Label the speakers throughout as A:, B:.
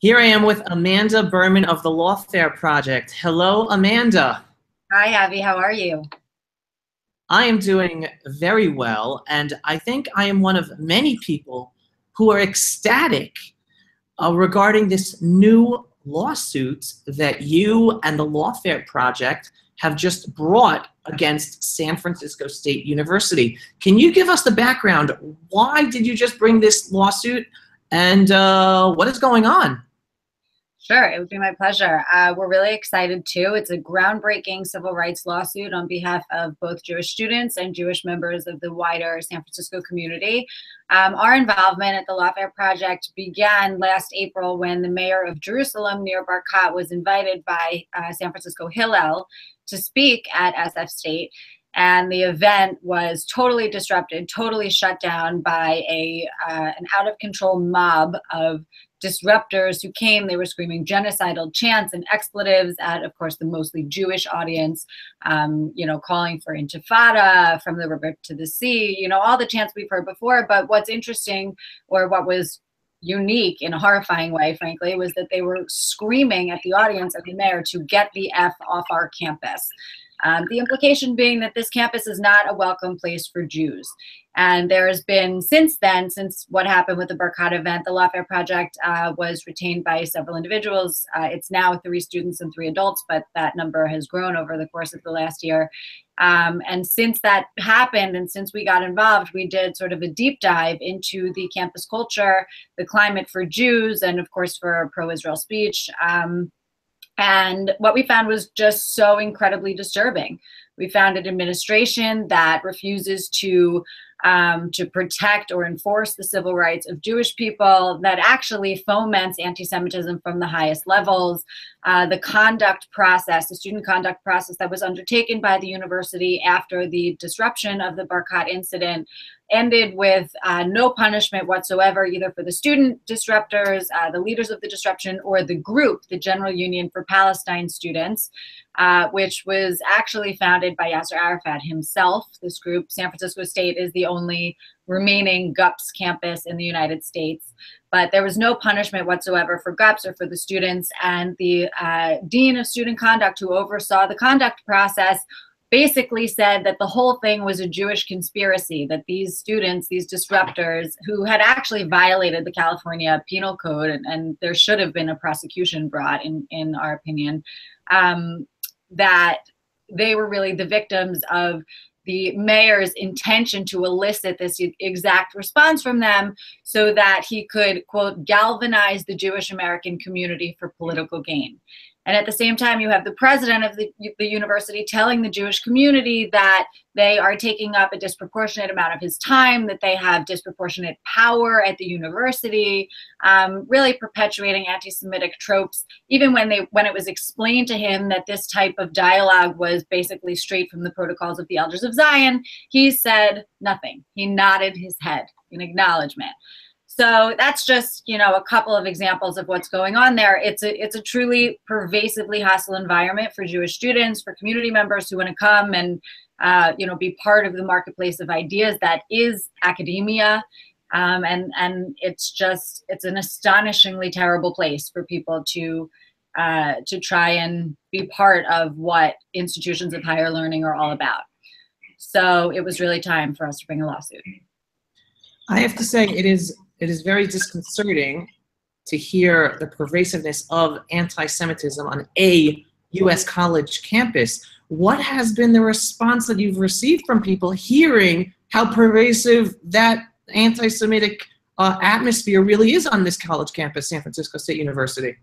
A: Here I am with Amanda Berman of the Lawfare Project. Hello, Amanda.
B: Hi, Abby. How are you?
A: I am doing very well, and I think I am one of many people who are ecstatic regarding this new lawsuit that you and the Lawfare Project have just brought against San Francisco State University. Can you give us the background? Why did you just bring this lawsuit, and what is going on?
B: Sure, it would be my pleasure. We're really excited too. It's a groundbreaking civil rights lawsuit on behalf of both Jewish students and Jewish members of the wider San Francisco community. Our involvement at the Lawfare Project began last April when the mayor of Jerusalem, Nir Barkat, was invited by San Francisco Hillel to speak at SF State. And the event was totally disrupted, totally shut down by an out of control mob of disruptors who came. They were screaming genocidal chants and expletives at, of course, the mostly Jewish audience, calling for intifada, from the river to the sea, all the chants we've heard before. But what's interesting, or what was unique in a horrifying way, frankly, was that they were screaming at the audience and the mayor to get the F off our campus. The implication being that this campus is not a welcome place for Jews. And there has been, since then, since what happened with the Barkat event, the Lawfare Project was retained by several individuals. It's now 3 students and 3 adults, but that number has grown over the course of the last year. And since that happened, and since we got involved, we did sort of a deep dive into the campus culture, the climate for Jews, and of course for pro-Israel speech. And what we found was just so incredibly disturbing. We found an administration that refuses to protect or enforce the civil rights of Jewish people, that actually foments anti-Semitism from the highest levels. The conduct process, the student conduct process that was undertaken by the university after the disruption of the Barkat incident, ended with no punishment whatsoever, either for the student disruptors, the leaders of the disruption, or the group, the General Union for Palestine Students, which was actually founded by Yasser Arafat himself. This group, San Francisco State, is the only remaining GUPS campus in the United States. But there was no punishment whatsoever for GUPS or for the students. And the Dean of Student Conduct, who oversaw the conduct process, basically said that the whole thing was a Jewish conspiracy, that these students, these disruptors, who had actually violated the California Penal Code, and there should have been a prosecution brought, in our opinion, that they were really the victims of the mayor's intention to elicit this exact response from them so that he could, quote, galvanize the Jewish American community for political gain. And at the same time, you have the president of the university telling the Jewish community that they are taking up a disproportionate amount of his time, that they have disproportionate power at the university, really perpetuating anti-Semitic tropes. Even when it was explained to him that this type of dialogue was basically straight from the protocols of the Elders of Zion, he said nothing. He nodded his head in acknowledgement. So that's just, a couple of examples of what's going on there. It's a truly pervasively hostile environment for Jewish students, for community members who want to come and, be part of the marketplace of ideas that is academia. And it's an astonishingly terrible place for people to try and be part of what institutions of higher learning are all about. So it was really time for us to bring a lawsuit.
A: I have to say it is very disconcerting to hear the pervasiveness of anti-Semitism on a U.S. college campus. What has been the response that you've received from people hearing how pervasive that anti-Semitic atmosphere really is on this college campus, San Francisco State University?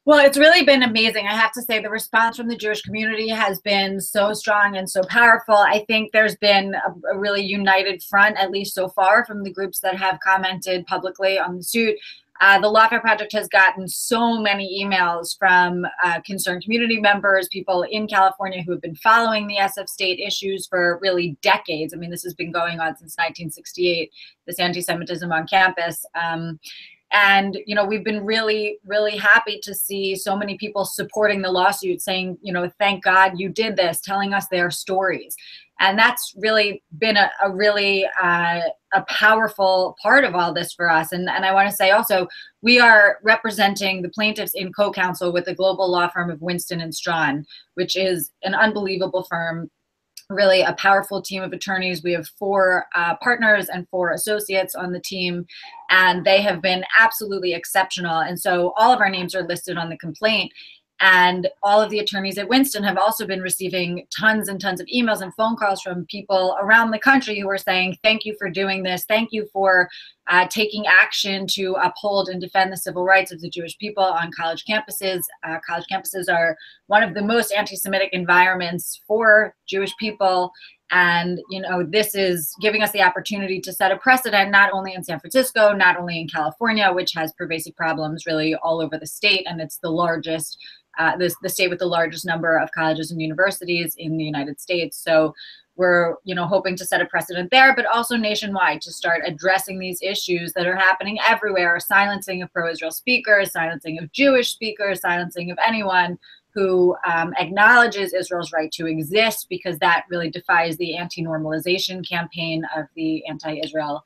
B: Well, it's really been amazing. I have to say the response from the Jewish community has been so strong and so powerful. I think there's been a really united front, at least so far, from the groups that have commented publicly on the suit. The Lawfare Project has gotten so many emails from concerned community members, people in California who have been following the SF State issues for really decades. I mean, this has been going on since 1968, this anti-Semitism on campus. And, you know, we've been really, really happy to see so many people supporting the lawsuit, saying, you know, thank God you did this, telling us their stories. And that's really been a really a powerful part of all this for us. And I want to say also, we are representing the plaintiffs in co-counsel with the global law firm of Winston and Strawn, which is an unbelievable firm, really a powerful team of attorneys. We have 4 partners and 4 associates on the team, and they have been absolutely exceptional. And so all of our names are listed on the complaint. And all of the attorneys at Winston have also been receiving tons and tons of emails and phone calls from people around the country who are saying, thank you for doing this. Thank you for taking action to uphold and defend the civil rights of the Jewish people on college campuses. College campuses are one of the most anti-Semitic environments for Jewish people. And, you know, this is giving us the opportunity to set a precedent, not only in San Francisco, not only in California, which has pervasive problems really all over the state. And it's the largest, the state with the largest number of colleges and universities in the United States. So we're, you know, hoping to set a precedent there, but also nationwide to start addressing these issues that are happening everywhere: silencing of pro-Israel speakers, silencing of Jewish speakers, silencing of anyone who acknowledges Israel's right to exist, because that really defies the anti-normalization campaign of the anti-Israel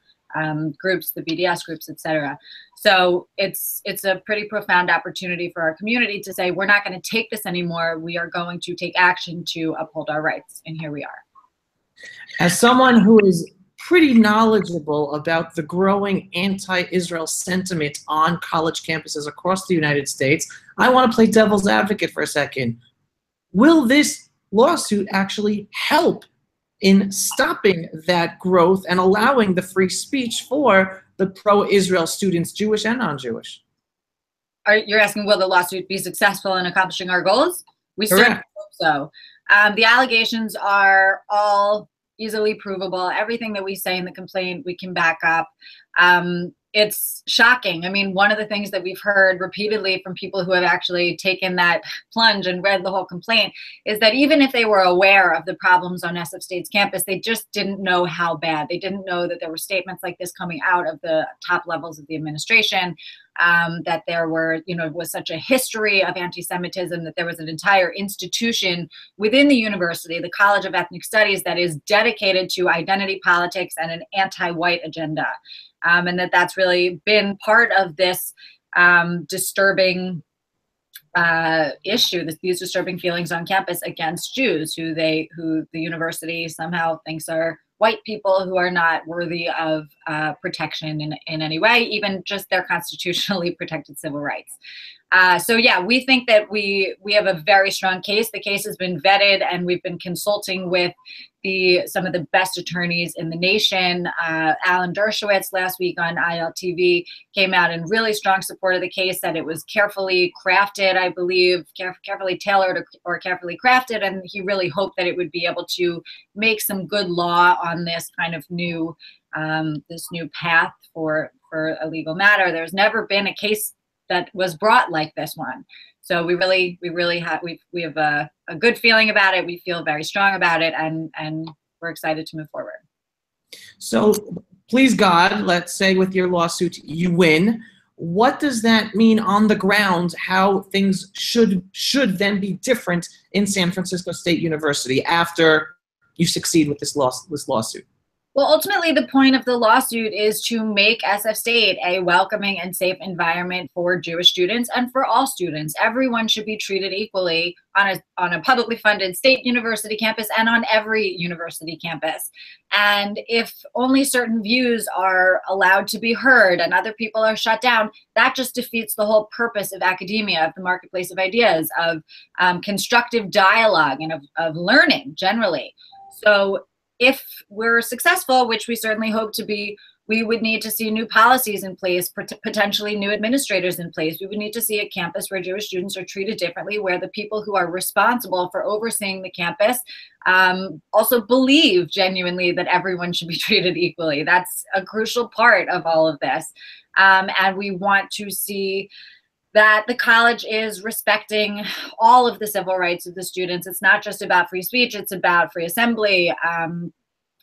B: groups, the BDS groups, etc. So it's a pretty profound opportunity for our community to say, we're not going to take this anymore. We are going to take action to uphold our rights. And here we are.
A: As someone who is pretty knowledgeable about the growing anti-Israel sentiment on college campuses across the United States, I want to play devil's advocate for a second. Will this lawsuit actually help in stopping that growth and allowing the free speech for the pro-Israel students, Jewish and non-Jewish?
B: You're asking, will the lawsuit be successful in accomplishing our goals? We certainly hope so. The allegations are all easily provable. Everything that we say in the complaint, we can back up. It's shocking. I mean, one of the things that we've heard repeatedly from people who have actually taken that plunge and read the whole complaint is that even if they were aware of the problems on SF State's campus, they just didn't know how bad. They didn't know that there were statements like this coming out of the top levels of the administration, that there were, you know, was such a history of anti-Semitism, that there was an entire institution within the university, the College of Ethnic Studies, that is dedicated to identity politics and an anti-white agenda. And that's really been part of this disturbing issue, these disturbing feelings on campus against Jews, who the university somehow thinks are white people who are not worthy of protection in any way, even just their constitutionally protected civil rights. So yeah, we think that we have a very strong case. The case has been vetted, and we've been consulting with some of the best attorneys in the nation. Alan Dershowitz last week on ILTV came out in really strong support of the case, that it was carefully crafted, I believe, carefully tailored or carefully crafted, and he really hoped that it would be able to make some good law on this kind of new path for a legal matter. There's never been a case that was brought like this one. So we have a good feeling about it. We feel very strong about it, and we're excited to move forward.
A: So please God, let's say with your lawsuit you win. What does that mean on the ground? How things should then be different in San Francisco State University after you succeed with this lawsuit?
B: Well, ultimately, the point of the lawsuit is to make SF State a welcoming and safe environment for Jewish students and for all students. Everyone should be treated equally on a publicly funded state university campus and on every university campus. And if only certain views are allowed to be heard and other people are shut down, that just defeats the whole purpose of academia, of the marketplace of ideas, of constructive dialogue, and of learning generally. So if we're successful, which we certainly hope to be, we would need to see new policies in place, potentially new administrators in place. We would need to see a campus where Jewish students are treated differently, where the people who are responsible for overseeing the campus also believe genuinely that everyone should be treated equally. That's a crucial part of all of this. And we want to see that the college is respecting all of the civil rights of the students. It's not just about free speech, it's about free assembly,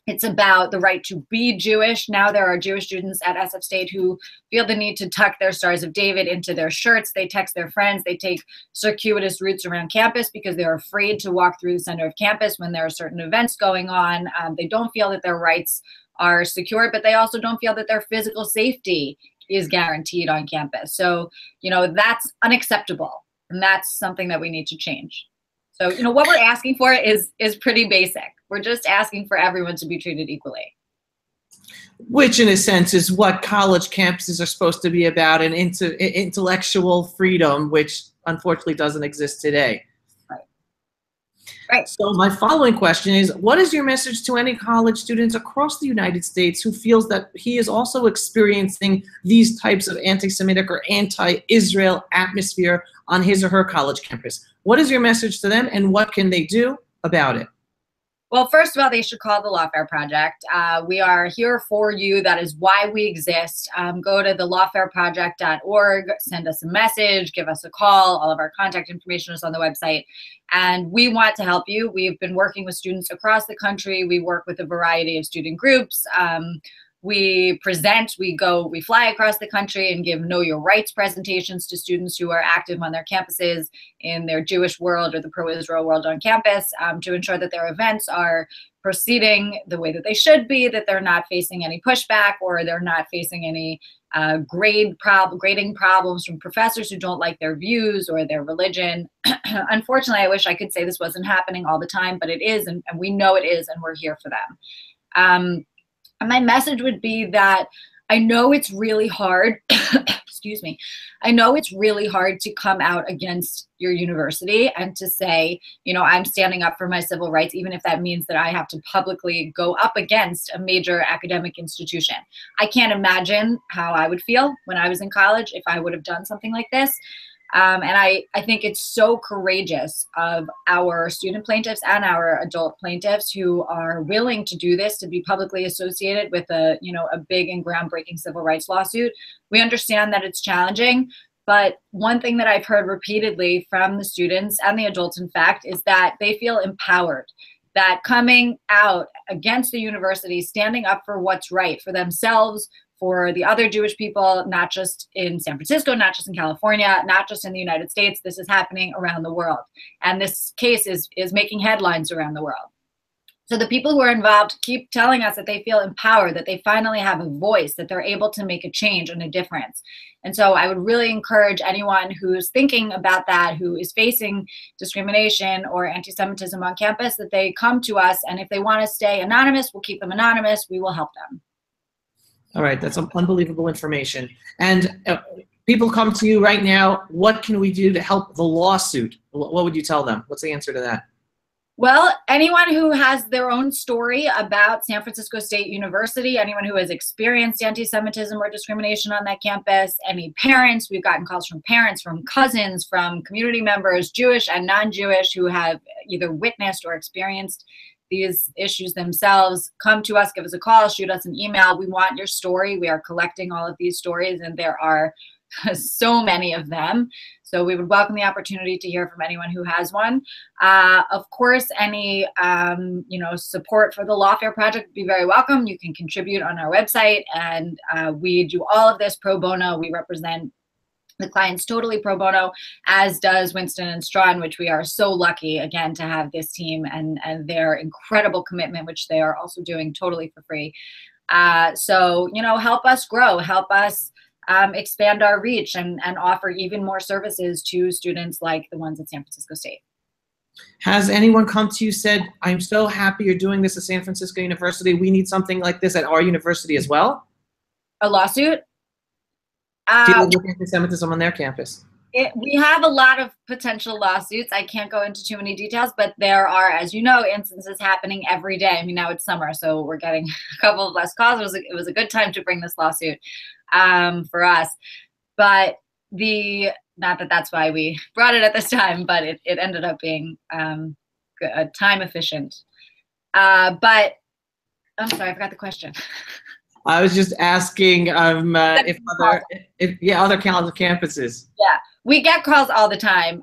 B: It's about the right to be Jewish. Now there are Jewish students at SF State who feel the need to tuck their Stars of David into their shirts. They text their friends. They take circuitous routes around campus because they're afraid to walk through the center of campus when there are certain events going on. They don't feel that their rights are secure, but they also don't feel that their physical safety is guaranteed on campus. So, that's unacceptable. And that's something that we need to change. So, what we're asking for is pretty basic. We're just asking for everyone to be treated equally.
A: Which, in a sense, is what college campuses are supposed to be about, and intellectual freedom, which unfortunately doesn't exist today.
B: Right.
A: So my following question is, what is your message to any college students across the United States who feels that he is also experiencing these types of anti-Semitic or anti-Israel atmosphere on his or her college campus? What is your message to them, and what can they do about it?
B: Well, first of all, they should call the Lawfare Project. We are here for you. That is why we exist. Go to the lawfareproject.org, send us a message, give us a call. All of our contact information is on the website. And we want to help you. We've been working with students across the country. We work with a variety of student groups. We present, we fly across the country and give Know Your Rights presentations to students who are active on their campuses in their Jewish world or the pro-Israel world on campus, to ensure that their events are proceeding the way that they should be, that they're not facing any pushback, or they're not facing any grading problems from professors who don't like their views or their religion. Unfortunately, I wish I could say this wasn't happening all the time, but it is, and we know it is, and we're here for them. And my message would be that I know it's really hard, excuse me, I know it's really hard to come out against your university and to say, I'm standing up for my civil rights, even if that means that I have to publicly go up against a major academic institution. I can't imagine how I would feel when I was in college if I would have done something like this. And I think it's so courageous of our student plaintiffs and our adult plaintiffs who are willing to do this, to be publicly associated with a big and groundbreaking civil rights lawsuit. We understand that it's challenging, but one thing that I've heard repeatedly from the students and the adults, in fact, is that they feel empowered, that coming out against the university, standing up for what's right for themselves, for the other Jewish people, not just in San Francisco, not just in California, not just in the United States. This is happening around the world. And this case is making headlines around the world. So the people who are involved keep telling us that they feel empowered, that they finally have a voice, that they're able to make a change and a difference. And so I would really encourage anyone who's thinking about that, who is facing discrimination or anti-Semitism on campus, that they come to us. And if they want to stay anonymous, we'll keep them anonymous. We will help them.
A: All right, that's unbelievable information. And people come to you right now. What can we do to help the lawsuit? What would you tell them? What's the answer to that?
B: Well, anyone who has their own story about San Francisco State University, anyone who has experienced anti-Semitism or discrimination on that campus, any parents, we've gotten calls from parents, from cousins, from community members, Jewish and non-Jewish, who have either witnessed or experienced these issues themselves. Come to us, give us a call, shoot us an email. We want your story. We are collecting all of these stories, and there are so many of them. So we would welcome the opportunity to hear from anyone who has one. Of course, any support for the Lawfare Project would be very welcome. You can contribute on our website, and we do all of this pro bono. We represent the clients totally pro bono, as does Winston and Strawn, which we are so lucky, again, to have this team and their incredible commitment, which they are also doing totally for free. So, help us grow, help us expand our reach and offer even more services to students like the ones at San Francisco State.
A: Has anyone come to you said, I'm so happy you're doing this at San Francisco University. We need something like this at our university as well?
B: A lawsuit?
A: People with anti-Semitism on their campus.
B: We have a lot of potential lawsuits. I can't go into too many details, but there are, as you know, instances happening every day. I mean, now it's summer, so we're getting a couple of less calls. It was a good time to bring this lawsuit for us. But not that that's why we brought it at this time, but it ended up being time efficient. But I'm sorry, I forgot the question.
A: I was just asking if other college campuses.
B: Yeah, we get calls all the time,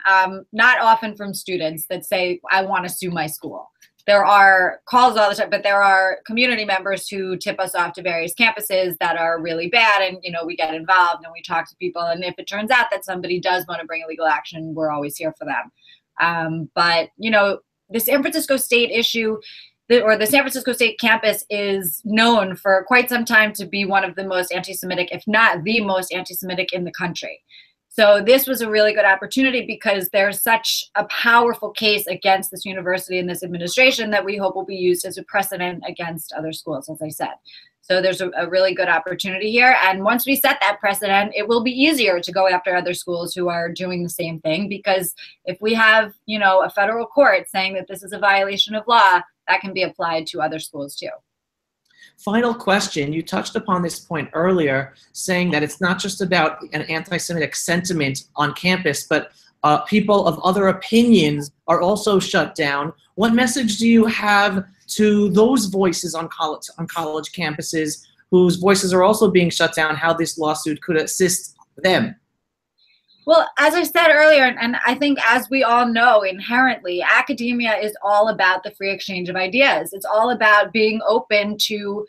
B: not often from students that say, I want to sue my school. there are calls all the time, but there are community members who tip us off to various campuses that are really bad. And, we get involved and we talk to people. And if it turns out that somebody does want to bring legal action, we're always here for them. But the San Francisco State issue, or the San Francisco State campus, is known for quite some time to be one of the most anti-Semitic, if not the most anti-Semitic in the country. So this was a really good opportunity because there's such a powerful case against this university and this administration that we hope will be used as a precedent against other schools, as I said. So there's a really good opportunity here. And once we set that precedent, it will be easier to go after other schools who are doing the same thing, because if we have, a federal court saying that this is a violation of law, that can be applied to other schools too.
A: Final question. You touched upon this point earlier, saying that it's not just about an anti-Semitic sentiment on campus, but people of other opinions are also shut down. What message do you have to those voices on college campuses whose voices are also being shut down, how this lawsuit could assist them?
B: Well, as I said earlier, and I think as we all know inherently, academia is all about the free exchange of ideas. It's all about being open to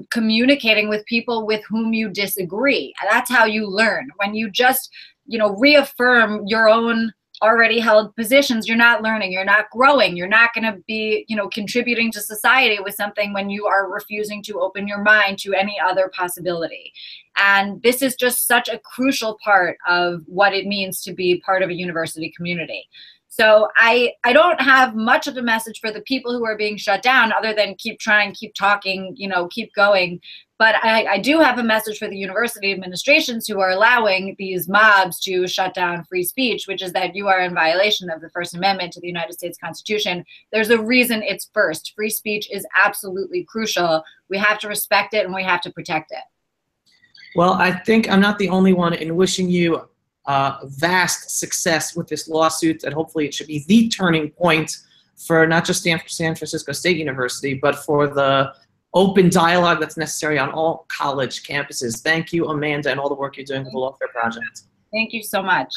B: communicating with people with whom you disagree. And that's how you learn. When you just, reaffirm your own already held positions, you're not learning, you're not growing, you're not going to be, contributing to society with something when you are refusing to open your mind to any other possibility. And this is just such a crucial part of what it means to be part of a university community. So I don't have much of a message for the people who are being shut down other than keep trying, keep talking, keep going. But I do have a message for the university administrations who are allowing these mobs to shut down free speech, which is that you are in violation of the First Amendment to the United States Constitution. There's a reason it's first. Free speech is absolutely crucial. We have to respect it and we have to protect it.
A: Well, I think I'm not the only one in wishing you vast success with this lawsuit, and hopefully it should be the turning point for not just San Francisco State University, but for the open dialogue that's necessary on all college campuses. Thank you, Amanda, and all the work you're doing with the Lawfare Project.
B: Thank you so much.